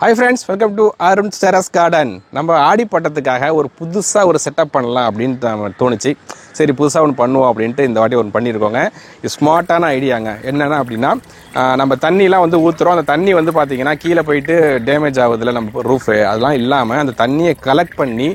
Hi friends, welcome to Arun's Terrace Garden. நம்ம ஆடி பட்டத்துக்காக ஒரு புதுசா ஒரு செட்டப் பண்ணலாம் அப்படினு தோணுச்சு. சரி புதுசா ஒன்னு பண்ணுவோம் அப்படினு இந்த வாட்டி ஒன்னு பண்ணிருக்கோங்க. இது ஸ்மார்ட்டான ஐடியாங்க. என்னன்னா அப்படினா நம்ம தண்ணிலாம் வந்து ஊத்துறோம். அந்த தண்ணி வந்து பாத்தீங்கன்னா கீழ போயிட்டு டேமேஜ் ஆகுதுல நம்ம ரூஃப் அதெல்லாம் இல்லாம அந்த தண்ணியை கலெக்ட் பண்ணி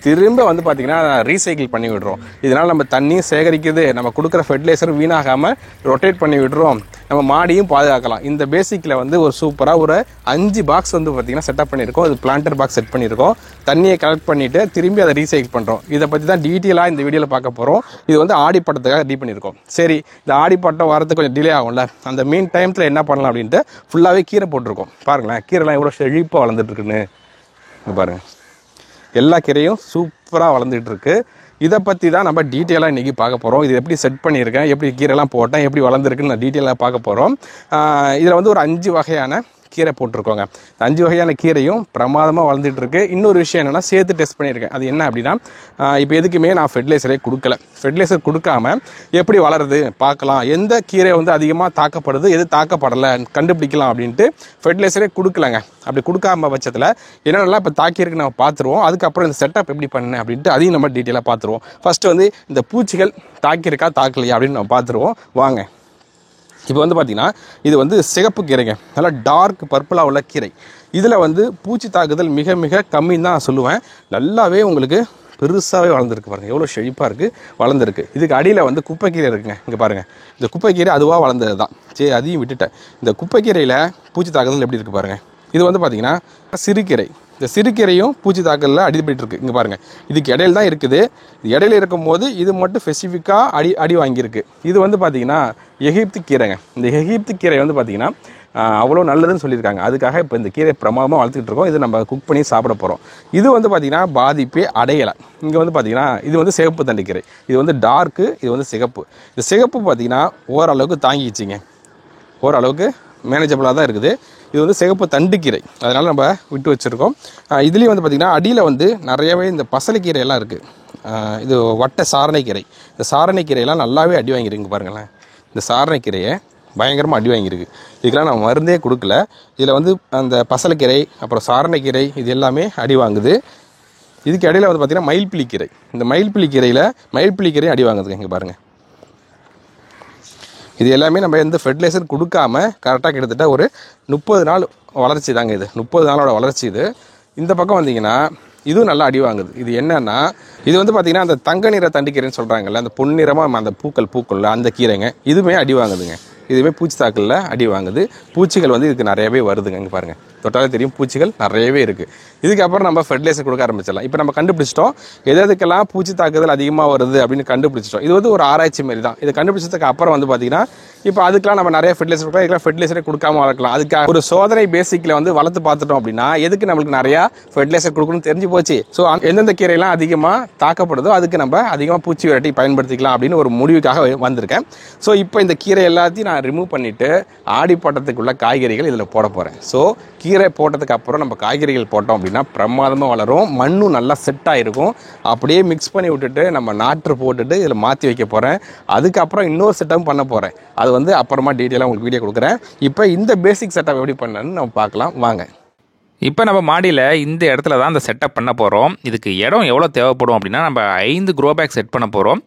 திரும்ப வந்து பாத்தீங்கன்னா ரீசைக்கிள் பண்ணி விடுறோம். இதனால நம்ம தண்ணி சேகரிக்குது, நம்ம கொடுக்குற ஃபெர்டிலைசர் வீணாகாம ரொட்டேட் பண்ணி விடுறோம். நம்ம மாடியும் பாதுகாக்கலாம். இந்த பேசிக்ல வந்து ஒரு சூப்பரா ஒரு 5 பாக்ஸ் வந்து பாத்தீங்கன்னா செட்டப் பண்ணிருக்கோம். இது பிளான்டர் பாக்ஸ் செட் பண்ணிருக்கோம். தண்ணியை கலெக்ட் பண்ணிட்டு திரும்பி அதை ரீசைக்கிள் பண்றோம். இதை பத்தி தான் டீட்டெயிலா இந்த வீடியோல பார்க்க போறோம். இது வந்து ஆடி பட்டத்துக்காக ரெடி பண்ணிருக்கோம். சரி, இந்த ஆடி பட்டம் வரதுக்கு கொஞ்சம் டிலே ஆகும்ல, அந்த மீன் டைம்ல என்ன பண்ணலாம் அப்படின்ட்டு ஃபுல்லாவே கீரை போட்டிருக்கோம். பாருங்களேன், கீரைலாம் எவ்வளவு செழிப்பா வளர்ந்துட்டு இருக்குன்னு பாருங்க. எல்லா கீரையும் சூப்பரா வளர்ந்துட்டு இருக்கு. இதை பற்றி தான் நம்ம டீட்டெயிலாக இன்றைக்கி பார்க்க போகிறோம். இது எப்படி செட் பண்ணியிருக்கேன், எப்படி கீரைலாம் போட்டேன், எப்படி வளர்ந்துருக்குன்னு நான் டீட்டெயிலாக பார்க்க போகிறோம். இதில் வந்து ஒரு 5 வகையான கீரை போட்டிருக்கோங்க. 5 வகையான கீரையும் பிரமாதமாக வளர்ந்துட்டு இருக்கு. இன்னொரு விஷயம் என்னென்னா சேர்த்து டெஸ்ட் பண்ணியிருக்கேன். அது என்ன அப்படின்னா, இப்போ எதுக்குமே நான் ஃபெர்டிலைசரே கொடுக்கல. ஃபெர்டிலைசர் கொடுக்காம எப்படி வளருது பார்க்கலாம், எந்த கீரை வந்து அதிகமாக தாக்கப்படுது, எது தாக்கப்படலை கண்டுபிடிக்கலாம் அப்படின்ட்டு ஃபெர்டிலைசரே கொடுக்கலங்க. அப்படி கொடுக்காம பட்சத்தில் என்னென்னலாம் இப்போ தாக்கியிருக்கு நம்ம பார்த்துருவோம். அதுக்கப்புறம் இந்த செட்டப் எப்படி பண்ணேன் அப்படின்ட்டு அதையும் நம்ம டீட்டெயிலாக பார்த்துருவோம். ஃபர்ஸ்ட் வந்து இந்த பூச்சிகள் தாக்கியிருக்கா தாக்கலையா அப்படின்னு நம்ம பார்த்துருவோம். வாங்க. இப்போ வந்து பார்த்தீங்கன்னா இது வந்து சிகப்பு கீரைங்க, நல்லா டார்க் பர்பிளாக உள்ள கீரை. இதில் வந்து பூச்சி தாக்குதல் மிக மிக கம்மின்னு தான் சொல்லுவேன். நல்லாவே உங்களுக்கு பெருசாகவே வளர்ந்துருக்கு பாருங்கள், எவ்வளோ செழிப்பாக இருக்குது வளர்ந்துருக்கு. இதுக்கு அடியில் வந்து குப்பைக்கீரை இருக்குங்க. இங்கே பாருங்கள், இந்த குப்பைக்கீரை அதுவாக வளர்ந்தது தான். சரி, அதையும் விட்டுட்டேன். இந்த குப்பைக்கீரையில் பூச்சி தாக்குதல் எப்படி இருக்குது பாருங்கள். இது வந்து பார்த்தீங்கன்னா சிறுகீரை. இந்த சிறுகீரையும் பூச்சி தாக்கலில் அடிபட்டு இருக்கு. இங்கே பாருங்கள், இதுக்கு இடையில தான் இருக்குது. இது இடையில இருக்கும் போது இது மட்டும் ஸ்பெசிஃபிக்காக அடி வாங்கியிருக்கு. இது வந்து பார்த்தீங்கன்னா எகிப்து கீரைங்க. இந்த எகிப்து கீரை வந்து பார்த்தீங்கன்னா அவ்வளோ நல்லதுன்னு சொல்லியிருக்காங்க. அதுக்காக இப்போ இந்த கீரை பிரமாதமாக வளர்த்துக்கிட்டு இருக்கோம். இது நம்ம குக் பண்ணி சாப்பிட போகிறோம். இது வந்து பார்த்தீங்கன்னா பாதிப்பே அடையலை. இங்கே வந்து பார்த்தீங்கன்னா இது வந்து சிகப்பு தண்டு கீரை. இது வந்து டார்க்கு, இது வந்து சிகப்பு. இந்த சிகப்பு பார்த்தீங்கன்னா ஓரளவுக்கு தாங்கிச்சிங்க, ஓரளவுக்கு மேனேஜபிளாக தான் இருக்குது. இது வந்து சிகப்பு தண்டுக்கீரை, அதனால் நம்ம விட்டு வச்சுருக்கோம். இதுலேயும் வந்து பார்த்திங்கன்னா அடியில் வந்து நிறையவே இந்த பசலைக்கீரை எல்லாம் இருக்குது. இது வட்ட சாரணைக்கீரை. இந்த சாரணைக்கீரையெல்லாம் நல்லாவே அடி வாங்கியிருக்கு பாருங்களேன். இந்த சாரணைக்கீரையை பயங்கரமாக அடி வாங்கியிருக்கு. இதுக்கெல்லாம் நம்ம மருந்தே கொடுக்கல. இதில் வந்து அந்த பசலைக்கீரை அப்புறம் சாரணைக்கீரை இது எல்லாமே அடி வாங்குது. இதுக்கு இடையில வந்து பார்த்திங்கன்னா மயில்பிள்ளிக்கீரை. இந்த மயில்பிள்ளிக்கீரை அடி வாங்குதுங்க. இங்கே பாருங்கள், இது எல்லாமே நம்ம எந்த ஃபெர்டிலைசர் கொடுக்காம கரெக்டாக கிட்டத்தட்ட ஒரு 30 நாள் வளர்ச்சி தாங்க. இது 30 நாளோட வளர்ச்சி. இது இந்த பக்கம் வந்தீங்கன்னா இதுவும் நல்லா அடி வாங்குது. இது என்னன்னா, இது வந்து பார்த்தீங்கன்னா அந்த தங்க நிற தண்டுக்கீரைன்னு சொல்கிறாங்கல்ல, அந்த பொன்னிறமாக அந்த பூக்கள்ல அந்த கீரைங்க, இதுவுமே அடி வாங்குதுங்க. இதுவுமே பூச்சி தாக்கலில் அடி வாங்குது. பூச்சிகள் வந்து இதுக்கு நிறையவே வருதுங்க. இங்கே பாருங்கள், தொட்டாலே தெரியும் பூச்சிகள் நிறையவே இருக்குது. இதுக்கப்புறம் நம்ம ஃபெர்டிலைசர் கொடுக்க ஆரம்பிச்சிடலாம். இப்போ நம்ம கண்டுபிடிச்சிட்டோம் எதுக்கெல்லாம் பூச்சி தாக்குதல் அதிகமாக வருது அப்படின்னு கண்டுபிடிச்சிட்டோம். இது வந்து ஒரு ஆராய்ச்சி மாதிரி தான். இது கண்டுபிடிச்சதுக்கு அப்புறம் வந்து பார்த்தீங்கன்னா இப்போ அதுக்கெல்லாம் நம்ம நிறைய ஃபெர்டிலைசர் கொடுக்கலாம். இதுக்கெல்லாம் ஃபெர்டிலைசரே கொடுக்காம வளர்க்கலாம். அதுக்காக ஒரு சோதனை பேசிக்கில் வந்து வளர்த்து பார்த்துட்டோம் அப்படின்னா எதுக்கு நம்மளுக்கு நிறையா ஃபெர்டிலைசர் கொடுக்கணும்னு தெரிஞ்சு போச்சு. ஸோ எந்தெந்த கீரையெல்லாம் அதிகமாக தாக்கப்படுதோ அதுக்கு நம்ம அதிகமாக பூச்சி விரட்டி பயன்படுத்திக்கலாம் அப்படின்னு ஒரு முடிவுக்காக வந்திருக்கேன். ஸோ இப்போ இந்த கீரை எல்லாத்தையும் நான் ரிமூவ் பண்ணிவிட்டு ஆடி பட்டத்துக்குள்ள காய்கறிகள் இதில் போட போகிறேன். ஸோ கீரை போட்டதுக்கு அப்புறம் நம்ம காய்கறிகள் போட்டோம் அப்படின்னா பிரமாதமாக வளரும், மண்ணும் நல்லா செட் ஆகிருக்கும். அப்படியே மிக்ஸ் பண்ணி விட்டுட்டு நம்ம நாற்று போட்டுட்டு இதில் மாற்றி வைக்க போகிறேன். அதுக்கப்புறம் இன்னொரு செட்டப் பண்ண போகிறேன். அது வந்து அப்புறமா டீட்டெயிலாக உங்களுக்கு வீடியோ கொடுக்குறேன். இப்போ இந்த பேசிக் செட்டப் எப்படி பண்ணணும்னு நம்ம பார்க்கலாம் வாங்க. இப்போ நம்ம மாடியில் இந்த இடத்துல தான் அந்த செட்டப் பண்ண போகிறோம். இதுக்கு இடம் எவ்வளோ தேவைப்படும் அப்படின்னா, நம்ம 5 க்ரோ பேக் செட் பண்ண போகிறோம்.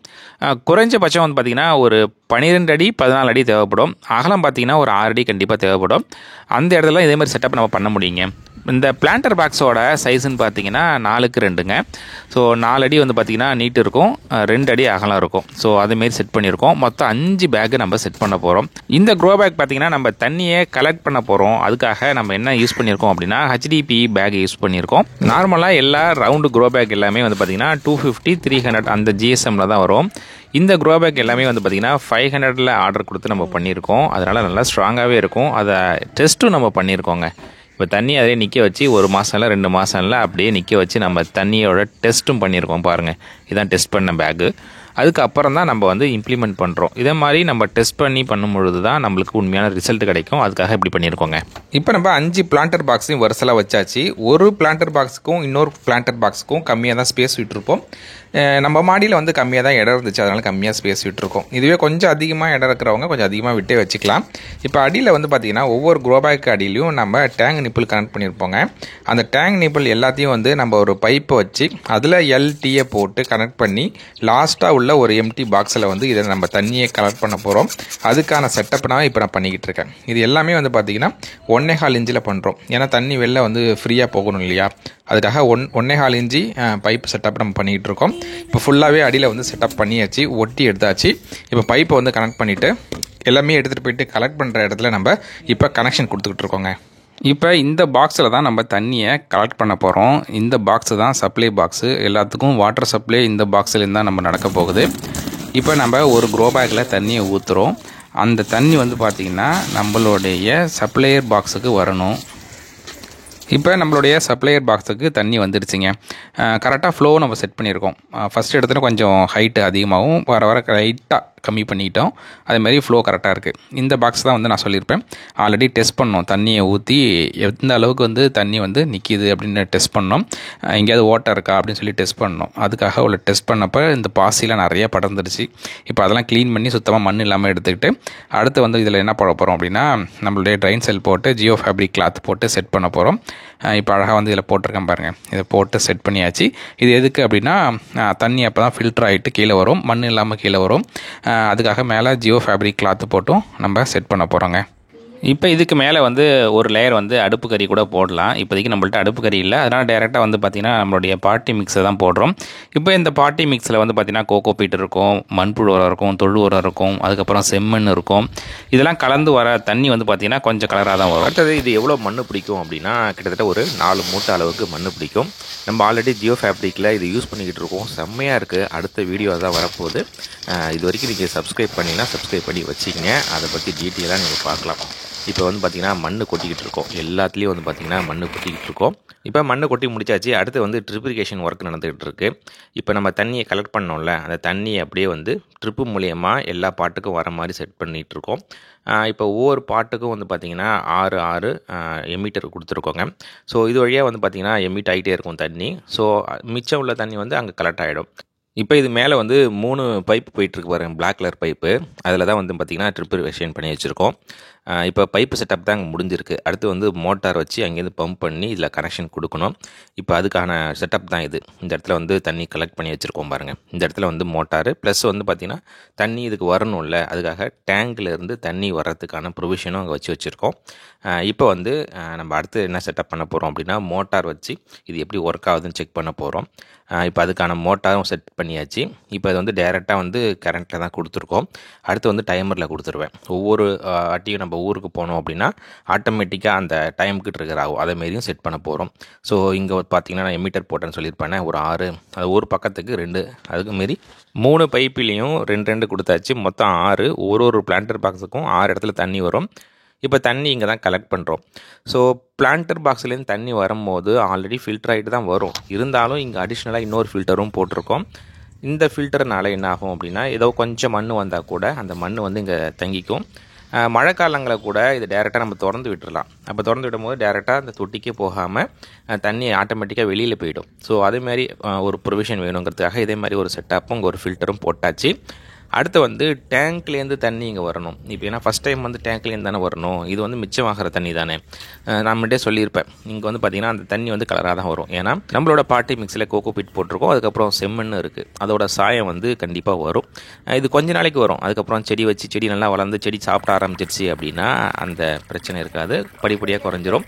குறைஞ்சபட்சம் வந்து பார்த்திங்கன்னா ஒரு 12 அடி 14 அடி தேவைப்படும். அகலம் பார்த்திங்கன்னா ஒரு 6 அடி கண்டிப்பாக தேவைப்படும். அந்த இடத்துல இதே மாதிரி செட்டப் நம்ம பண்ண முடியுங்க. இந்த பிளான்டர் பாக்ஸோட சைஸுன்னு பார்த்தீங்கன்னா 4க்கு 2ங்க. ஸோ 4 அடி வந்து பார்த்திங்கன்னா நீட்டு இருக்கும், 2 அடி அகலம் இருக்கும். ஸோ அதுமாரி செட் பண்ணியிருக்கோம். மொத்தம் 5 பேக்கு நம்ம செட் பண்ண போகிறோம். இந்த க்ரோ பேக் பார்த்திங்கன்னா நம்ம தண்ணியை கலெக்ட் பண்ண போகிறோம். அதுக்காக நம்ம என்ன யூஸ் பண்ணியிருக்கோம் அப்படின்னா HDPE பேக் யூஸ் பண்ணியிருக்கோம். நார்மலாக எல்லா ரவுண்டு க்ரோ பேக் எல்லாமே வந்து பார்த்திங்கன்னா 250 300 அந்த GSMல தான் வரும். இந்த க்ரோ பேக் எல்லாமே வந்து பார்த்திங்கன்னா 500ல் ஆர்டர் கொடுத்து நம்ம பண்ணியிருக்கோம். அதனால் நல்லா ஸ்ட்ராங்காகவே இருக்கும். அதை டெஸ்ட்டும் நம்ம பண்ணியிருக்கோங்க. இப்போ தண்ணி அதே நிற்க வச்சு 1 மாதம் இல்லை 2 மாதம் இல்லை அப்படியே நிற்க வச்சு நம்ம தண்ணியோட டெஸ்ட்டும் பண்ணியிருக்கோம். பாருங்கள், இதுதான் டெஸ்ட் பண்ண பேக்கு. அதுக்கப்புறம் தான் நம்ம வந்து இம்ப்ளிமெண்ட் பண்ணுறோம். இதே மாதிரி நம்ம டெஸ்ட் பண்ணி பண்ணும் பொழுது தான் நம்மளுக்கு உண்மையான ரிசல்ட் கிடைக்கும். அதுக்காக இப்படி பண்ணியிருக்கோங்க. இப்போ நம்ம 5 பிளான்டர் பாக்ஸையும் வரிசலாக வச்சாச்சு. ஒரு பிளான்டர் பாக்ஸுக்கும் இன்னொரு பிளான்டர் பாக்ஸுக்கும் கம்மியாக தான் ஸ்பேஸ் விட்டுருப்போம். நம்ம மாடியில் வந்து கம்மியாக தான் இடம் இருந்துச்சு, அதனால் கம்மியாக ஸ்பேஸ் விட்டுருக்கோம். இதுவே கொஞ்சம் அதிகமாக இடம் இருக்கிறவங்க கொஞ்சம் அதிகமாக விட்டே வச்சுக்கலாம். இப்போ அடியில் வந்து பார்த்திங்கன்னா ஒவ்வொரு க்ரோபேக் அடியிலையும் நம்ம டேங்க் நிப்பிள் கனெக்ட் பண்ணியிருப்போங்க. அந்த டேங்க் நிப்பிள் எல்லாத்தையும் வந்து நம்ம ஒரு பைப்பை வச்சு அதில் எல்டியை போட்டு கனெக்ட் பண்ணி லாஸ்ட்டாக உள்ள ஒரு எம்டி பாக்ஸில் வந்து இதை நம்ம தண்ணியை கலெக்ட் பண்ண போகிறோம். அதுக்கான செட்டப் நான் இப்போ நான் பண்ணிக்கிட்டு இருக்கேன். இது எல்லாமே வந்து பார்த்திங்கன்னா 1.25 இன்ச்சில் பண்ணுறோம். ஏன்னா தண்ணி வெளில வந்து ஃப்ரீயாக போகணும் இல்லையா, அதுக்காக 1.25 இன்ச்சு பைப் செட்டப் நம்ம பண்ணிக்கிட்டு இருக்கோம். இப்போ ஃபுல்லாகவே அடியில் வந்து செட்டப் பண்ணியாச்சு, ஒட்டி எடுத்தாச்சு. இப்போ பைப்பை வந்து கனெக்ட் பண்ணிவிட்டு எல்லாமே எடுத்துகிட்டு போயிட்டு கலெக்ட் பண்ணுற இடத்துல நம்ம இப்போ கனெக்ஷன் கொடுத்துக்கிட்டு இருக்கோங்க. இப்போ இந்த பாக்ஸில் தான் நம்ம தண்ணியை கலெக்ட் பண்ண போகிறோம். இந்த பாக்ஸு தான் சப்ளை பாக்ஸு. எல்லாத்துக்கும் வாட்டர் சப்ளை இந்த பாக்ஸ்லேருந்து தான் நம்ம நடக்க போகுது. இப்போ நம்ம ஒரு க்ரோ பேக்கில் தண்ணியை ஊற்றுறோம். அந்த தண்ணி வந்து பார்த்திங்கன்னா நம்மளுடைய சப்ளையர் பாக்ஸுக்கு வரணும். இப்போ நம்மளுடைய சப்ளையர் பாக்ஸுக்கு தண்ணி வந்துடுச்சுங்க. கரெக்டாக ஃப்ளோ நம்ம செட் பண்ணியிருக்கோம். ஃபஸ்ட் இடத்துல கொஞ்சம் ஹைட்டு அதிகமாகவும் வர வர லைட்டாக கம்மி பண்ணிட்டோம். அதேமாதிரி ஃப்ளோ கரெக்டாக இருக்குது. இந்த பாக்ஸ் தான் வந்து நான் சொல்லியிருப்பேன், ஆல்ரெடி டெஸ்ட் பண்ணோம். தண்ணியை ஊற்றி எந்த அளவுக்கு வந்து தண்ணி வந்து நிற்கிது அப்படின்னு டெஸ்ட் பண்ணோம். எங்கேயாவது ஓட்டை இருக்கா அப்படின்னு சொல்லி டெஸ்ட் பண்ணோம். அதுக்காக உள்ள டெஸ்ட் பண்ணப்போ இந்த பாசிலாம் நிறைய படர்ந்துருச்சு. இப்போ அதெல்லாம் க்ளீன் பண்ணி சுத்தமாக மண் இல்லாமல் எடுத்துக்கிட்டு அடுத்து வந்து இதில் என்ன பண்ண போகிறோம் அப்படின்னா நம்மளுடைய ட்ரைன் செல் போட்டு ஜியோ ஃபேப்ரிக் கிளாத் போட்டு செட் பண்ண போகிறோம். இப்போ அழகாக வந்து இதில் போட்டிருக்கேன் பாருங்கள். இதை போட்டு செட் பண்ணியாச்சு. இது எதுக்கு அப்படின்னா தண்ணி அப்போ தான் ஃபில்டர் ஆகிட்டு கீழே வரும், மண் இல்லாமல் கீழே வரும். அதுக்காக மேலே ஜியோ ஃபேப்ரிக் கிளாத்து போட்டும் நம்ம செட் பண்ண போகிறோங்க. இப்போ இதுக்கு மேலே வந்து ஒரு லேயர் வந்து அடுப்பு கறி கூட போடலாம். இப்போதைக்கு நம்மள்ட்ட அடுப்பு கறி இல்லை, அதனால் டேரெக்டாக வந்து பார்த்திங்கன்னா நம்மளுடைய பார்ட்டி மிக்ஸை தான் போடுறோம். இப்போ இந்த பார்ட்டி மிக்ஸில் வந்து பார்த்திங்கன்னா கோகோ பீட் இருக்கும், மண்புழு உரம் இருக்கும், தொழு உரம் இருக்கும், அதுக்கப்புறம் செம்மண் இருக்கும். இதெல்லாம் கலந்து வர தண்ணி வந்து பார்த்திங்கன்னா கொஞ்சம் கலராக தான் வரும். அடுத்தது இது எவ்வளோ மண் பிடிக்கும் அப்படின்னா கிட்டத்தட்ட ஒரு 4 மூட்டை அளவுக்கு மண் பிடிக்கும். நம்ம ஆல்ரெடி ஜியோ ஃபேப்ரிக்கில் இது யூஸ் பண்ணிக்கிட்டு இருக்கோம். செம்மையாக இருக்குது. அடுத்த வீடியோ தான் வரப்போகுது. இது வரைக்கும் நீங்கள் சப்ஸ்கிரைப் பண்ணிங்கன்னா சப்ஸ்கிரைப் பண்ணி வச்சிங்க. அதை பற்றி டீட்டெயிலாக நீங்கள் பார்க்கலாம். இப்போ வந்து பார்த்திங்கன்னா மண் கொட்டிக்கிட்டு இருக்கோம். எல்லாத்துலேயும் வந்து பார்த்திங்கன்னா மண் கொட்டிக்கிட்டு இருக்கோம். இப்போ மண்ணை கொட்டி முடிச்சாச்சு. அடுத்து வந்து ட்ரிப்ரிகேஷன் ஒர்க் நடந்துகிட்டு இருக்குது. இப்போ நம்ம தண்ணியை கலெக்ட் பண்ணோம்ல, அந்த தண்ணியை அப்படியே வந்து ட்ரிப்பு மூலயமா எல்லா பாட்டுக்கும் வர மாதிரி செட் பண்ணிகிட்டு இருக்கோம். இப்போ ஒவ்வொரு பாட்டுக்கும் வந்து பார்த்திங்கன்னா 6 எமிட்டர் கொடுத்துருக்கோங்க. ஸோ இது வழியாக வந்து பார்த்திங்கன்னா எமிட் ஆகிட்டே இருக்கும் தண்ணி. ஸோ மிச்சம் உள்ள தண்ணி வந்து அங்கே கலெக்ட் ஆகிடும். இப்போ இது மேலே வந்து 3 பைப்பு போயிட்டுருக்கு பாருங்கள், பிளாக் கலர் பைப்பு. அதில் தான் வந்து பார்த்திங்கன்னா ட்ரிப்ரிகேஷன் பண்ணி வச்சுருக்கோம். இப்போ பைப்பு செட்டப் தான் அங்கே முடிஞ்சிருக்கு. அடுத்து வந்து மோட்டார் வச்சு அங்கேருந்து பம்ப் பண்ணி இதில் கனெக்ஷன் கொடுக்கணும். இப்போ அதுக்கான செட்டப் தான் இது. இந்த இடத்துல வந்து தண்ணி கலெக்ட் பண்ணி வச்சுருக்கோம் பாருங்கள். இந்த இடத்துல வந்து மோட்டாரு ப்ளஸ் வந்து பார்த்திங்கன்னா தண்ணி இதுக்கு வரணும்ல, அதுக்காக டேங்க்லேருந்து தண்ணி வர்றதுக்கான ப்ரொவிஷனும் அங்கே வச்சுருக்கோம். இப்போ வந்து நம்ம அடுத்து என்ன செட்டப் பண்ண போகிறோம் அப்படின்னா மோட்டார் வச்சு இது எப்படி ஒர்க் ஆகுதுன்னு செக் பண்ண போகிறோம். இப்போ அதுக்கான மோட்டாரும் செட் பண்ணியாச்சு. இப்போ அது வந்து டைரெக்டாக வந்து கரண்ட்டில் தான் கொடுத்துருக்கோம். அடுத்து வந்து டைமரில் கொடுத்துருவேன். ஒவ்வொரு வாட்டியும் நம்ம ஊருக்கு போனோம் அப்படின்னா ஆட்டோமேட்டிக்காக அந்த டைமுக்கு ட்ரிகர் ஆகும். அதேமாரியும் செட் பண்ண போகிறோம். ஸோ இங்கே பார்த்திங்கன்னா நான் எமிட்டர் போட்டேன்னு சொல்லியிருப்பேன். ஒரு 6, அது ஒரு பக்கத்துக்கு 2, அதுக்குமாரி 3 பைப்புலேயும் 2 கொடுத்தாச்சு. மொத்தம் 6, ஒரு பிளான்டர் பாக்ஸுக்கும் 6 இடத்துல தண்ணி வரும். இப்போ தண்ணி இங்கே தான் கலெக்ட் பண்ணுறோம். ஸோ பிளான்டர் பாக்ஸ்லேருந்து தண்ணி வரும்போது ஆல்ரெடி ஃபில்டர் ஆகிட்டு தான் வரும். இருந்தாலும் இங்கே அடிஷ்னலாக இன்னொரு ஃபில்டரும் போட்டிருக்கோம். இந்த ஃபில்டர்னால என்ன ஆகும் அப்படின்னா ஏதோ கொஞ்சம் மண் வந்தால் கூட அந்த மண் வந்து இங்கே தங்கிக்கும். மழை காலங்களில் கூட இது டேரெக்டாக நம்ம திறந்து விட்டுடலாம். அப்போ திறந்து விடும்போது டேரெக்டாக அந்த தொட்டிக்கே போகாமல் தண்ணி ஆட்டோமேட்டிக்காக வெளியில் போயிடும். ஸோ அதேமாதிரி ஒரு ப்ரொவிஷன் வேணுங்கிறதுக்காக இதே மாதிரி ஒரு செட்டப்பும் இங்கே ஒரு ஃபில்டரும் போட்டாச்சு. அடுத்து வந்து டேங்க்லேருந்து தண்ணி இங்கே வரணும். இப்போ ஏன்னா ஃபஸ்ட் டைம் வந்து டேங்க்லேருந்து தானே வரணும், இது வந்து மிச்சமாகிற தண்ணி தானே. நம்மகிட்டே சொல்லியிருப்பேன், இங்கே வந்து பார்த்திங்கன்னா அந்த தண்ணி வந்து கலராக தான் வரும். ஏன்னா நம்மளோட பார்ட்டி மிக்ஸில் கோகோ பீட் போட்டிருக்கோம், அதுக்கப்புறம் செம்மண் இருக்குது, அதோட சாயம் வந்து கண்டிப்பாக வரும். இது கொஞ்ச நாளைக்கு வரும். அதுக்கப்புறம் செடி வச்சு செடி நல்லா வளர்ந்து செடி சாப்பிட ஆரம்பிச்சிருச்சு அப்படின்னா அந்த பிரச்சனை இருக்காது, படிப்படியாக குறைஞ்சிரும்.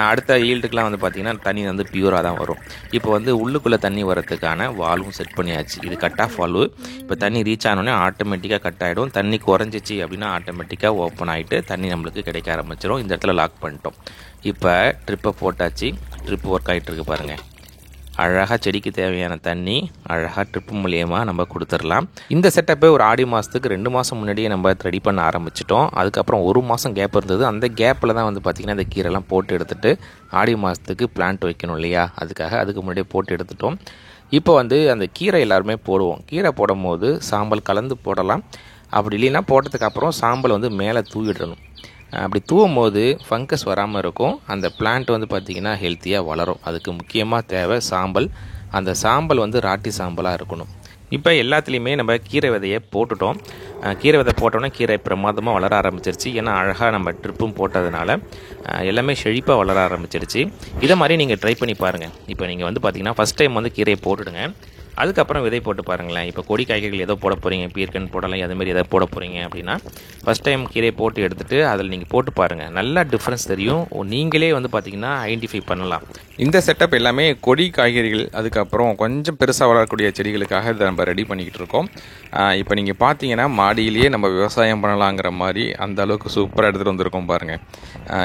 அடுத்த ஈல்டுக்கெலாம் வந்து பார்த்திங்கன்னா தண்ணி வந்து பியூராக தான் வரும். இப்போ வந்து உள்ளுக்குள்ளே தண்ணி வரதுக்கான வால்வும் செட் பண்ணியாச்சு. இது கட் ஆஃப் வால்வு. இப்போ தண்ணி ரீச் ஆனோடனே ஆட்டோமேட்டிக்காக கட் ஆகிடும். தண்ணி குறைஞ்சிச்சு அப்படின்னா ஆட்டோமேட்டிக்காக ஓப்பன் ஆகிட்டு தண்ணி நம்மளுக்கு கிடைக்க ஆரம்பிச்சிடும். இந்த இடத்துல லாக் பண்ணிட்டோம். இப்போ ட்ரிப்பை போட்டாச்சு. ட்ரிப்பு ஒர்க் ஆகிட்டு இருக்கு பாருங்கள். அழகாக செடிக்கு தேவையான தண்ணி அழகாக ட்ரிப்பு மூலியமாக நம்ம கொடுத்துடலாம். இந்த செட்டப்பை ஒரு ஆடி மாதத்துக்கு 2 மாதம் முன்னாடியே நம்ம ரெடி பண்ண ஆரம்பிச்சிட்டோம். அதுக்கப்புறம் 1 மாதம் கேப் இருந்தது. அந்த கேப்பில் தான் வந்து பார்த்திங்கன்னா இந்த கீரைலாம் போட்டு எடுத்துகிட்டு ஆடி மாதத்துக்கு பிளான்ட் வைக்கணும் இல்லையா, அதுக்கு முன்னாடியே போட்டு எடுத்துட்டோம். இப்போ வந்து அந்த கீரை எல்லாருமே போடுவோம். கீரை போடும் போது சாம்பல் கலந்து போடலாம். அப்படி இல்லைன்னா போட்டதுக்கப்புறம் சாம்பல் வந்து மேலே தூவிடணும். அப்படி தூவும் போது ஃபங்கஸ் வராமல் இருக்கும். அந்த பிளான்ட் வந்து பார்த்திங்கன்னா ஹெல்த்தியாக வளரும். அதுக்கு முக்கியமாக தேவை சாம்பல். அந்த சாம்பல் வந்து ராட்டி சாம்பலாக இருக்கணும். இப்போ எல்லாத்துலேயுமே நம்ம கீரை விதையை போட்டுட்டோம். கீரை விதை போட்டோன்னே கீரை பிரமாதமாக வளர ஆரம்பிச்சிருச்சு. ஏன்னா அழகாக நம்ம ட்ரிப்பும் போட்டதுனால எல்லாமே செழிப்பாக வளர ஆரம்பிச்சிருச்சு. இதை மாதிரி நீங்கள் ட்ரை பண்ணி பாருங்கள். இப்போ நீங்கள் வந்து பார்த்தீங்கன்னா ஃபஸ்ட் டைம் வந்து கீரையை போட்டுடுங்க. அதுக்கப்புறம் விதை போட்டு பாருங்களேன். இப்போ கொடி காய்கறிகள் ஏதோ போட போகிறீங்க, பீர்க்கன் போடலாம், அதுமாரி எதாவது போட போகிறீங்க அப்படின்னா ஃபஸ்ட் டைம் கீரையை போட்டு எடுத்துகிட்டு அதில் நீங்கள் போட்டு பாருங்கள். நல்லா டிஃப்ரென்ஸ் தெரியும். நீங்களே வந்து பார்த்தீங்கன்னா ஐடென்டிஃபை பண்ணலாம். இந்த செட்டப் எல்லாமே கொடி காய்கறிகள், அதுக்கப்புறம் கொஞ்சம் பெருசாக வளரக்கூடிய செடிகளுக்காக இதை நம்ம ரெடி பண்ணிக்கிட்டு இருக்கோம். இப்போ நீங்கள் பார்த்தீங்கன்னா மாடியிலேயே நம்ம விவசாயம் பண்ணலாங்கிற மாதிரி அந்த அளவுக்கு சூப்பராக எடுத்துகிட்டு வந்திருக்கோம் பாருங்கள்.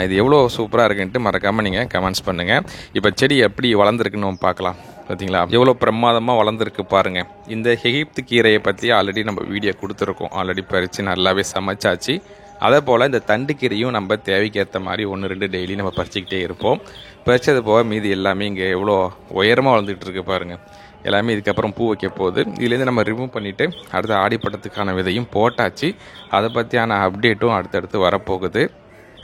இது எவ்வளோ சூப்பராக இருக்குன்ட்டு மறக்காமல் நீங்கள் கமெண்ட்ஸ் பண்ணுங்கள். இப்போ செடி எப்படி வளர்ந்துருக்குன்னு நம்ம பார்க்கலாம். பார்த்தீங்களா எவ்வளோ பிரமாதமாக வளர்ந்துருக்கு பாருங்கள். இந்த எகிப்து கீரையை பற்றி ஆல்ரெடி நம்ம வீடியோ கொடுத்துருக்கோம். ஆல்ரெடி பறித்து நல்லாவே சமைச்சாச்சு. அதே போல் இந்த தண்டு கீரையும் நம்ம தேவைக்கு ஏற்ற மாதிரி 1-2 டெய்லி நம்ம பறிச்சிக்கிட்டே இருப்போம். பறிச்சது போக மீதி எல்லாமே இங்கே எவ்வளோ உயரமாக வளர்ந்துட்டு இருக்கு பாருங்கள். எல்லாமே இதுக்கப்புறம் பூ வைக்க போகுது. இதுலேருந்து நம்ம ரிமூவ் பண்ணிவிட்டு அடுத்த ஆடிப்பட்டத்துக்கான விதையும் போட்டாச்சு. அதை பற்றியான அப்டேட்டும் அடுத்தடுத்து வரப்போகுது.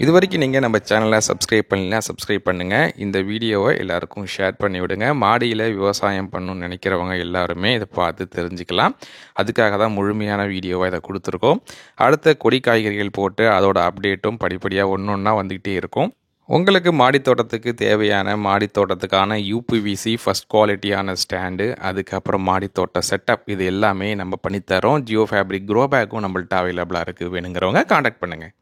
இது வரைக்கும் நீங்கள் நம்ம சேனலை சப்ஸ்கிரைப் பண்ணலாம், சப்ஸ்கிரைப் பண்ணுங்கள். இந்த வீடியோவை எல்லாருக்கும் ஷேர் பண்ணி விடுங்க. மாடியில் விவசாயம் பண்ணணும்னு நினைக்கிறவங்க எல்லாருமே இதை பார்த்து தெரிஞ்சுக்கலாம். அதுக்காக தான் முழுமையான வீடியோவை இதை கொடுத்துருக்கோம். அடுத்த கொடி காய்கறிகள் போட்டு அதோட அப்டேட்டும் படிப்படியாக ஒன்று ஒன்றா வந்துக்கிட்டே இருக்கும். உங்களுக்கு மாடித்தோட்டத்துக்கு தேவையான மாடித்தோட்டத்துக்கான UPVC ஃபஸ்ட் குவாலிட்டியான ஸ்டாண்டு, அதுக்கப்புறம் மாடித்தோட்ட செட்டப், இது எல்லாமே நம்ம பண்ணித்தரோம். ஜியோ ஃபேப்ரிக் க்ரோ பேக்கும் நம்மள்ட்ட அவைலபிளாக இருக்குது. வேணுங்கிறவங்க காண்டாக்ட் பண்ணுங்கள்.